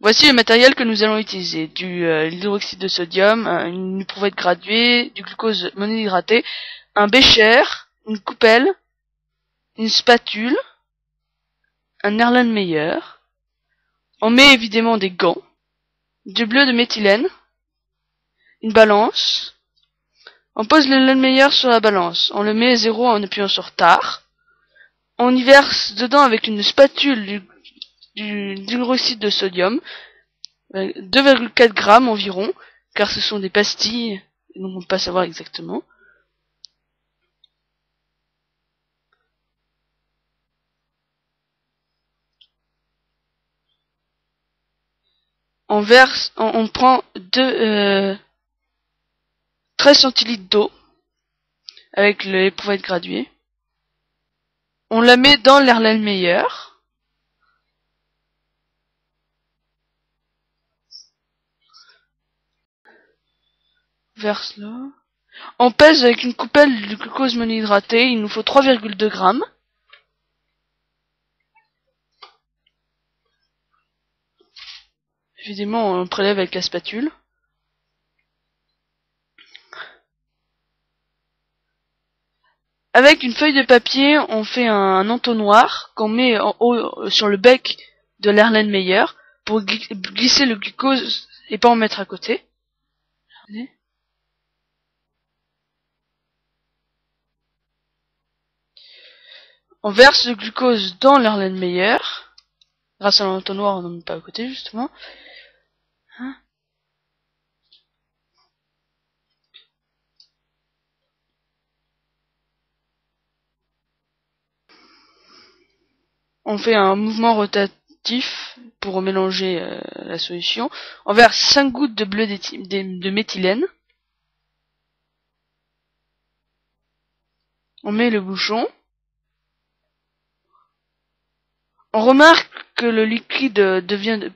Voici le matériel que nous allons utiliser. L'hydroxyde de sodium, une éprouvette graduée, du glucose monohydraté, un bécher, une coupelle, une spatule, un Erlenmeyer. On met évidemment des gants, du bleu de méthylène, une balance. On pose l'Erlenmeyer sur la balance. On le met à 0 en appuyant sur Tar. On y verse dedans avec une spatule d'hydroxyde de sodium, 2,4 grammes environ, car ce sont des pastilles, donc on ne peut pas savoir exactement. On prend 13 centilitres d'eau avec l'éprouvette graduée. On la met dans l'Erlenmeyer. Verse là. On pèse avec une coupelle de glucose monohydraté. Il nous faut 3,2 grammes. Évidemment, on prélève avec la spatule. Avec une feuille de papier, on fait un entonnoir qu'on met en haut sur le bec de l'Erlenmeyer pour glisser le glucose et pas en mettre à côté. On verse le glucose dans l'Erlenmeyer. Grâce à l'entonnoir, on n'en met pas à côté justement. On fait un mouvement rotatif pour mélanger la solution. On verse 5 gouttes de bleu de méthylène. On met le bouchon. On remarque que le liquide devient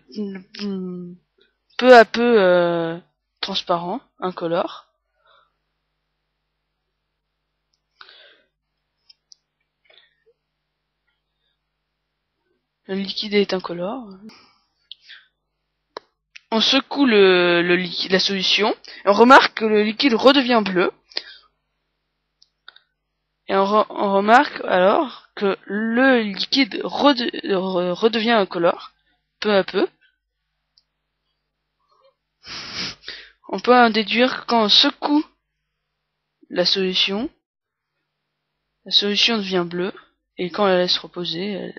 peu à peu transparent, incolore. Le liquide est incolore. On secoue la solution. Et on remarque que le liquide redevient bleu. Et on remarque alors que le liquide redevient incolore, peu à peu. On peut en déduire quand on secoue la solution devient bleue, et quand on la laisse reposer,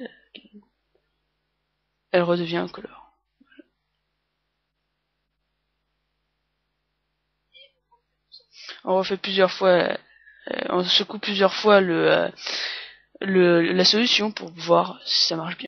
elle redevient incolore. On refait plusieurs fois, on secoue plusieurs fois la solution pour voir si ça marche bien.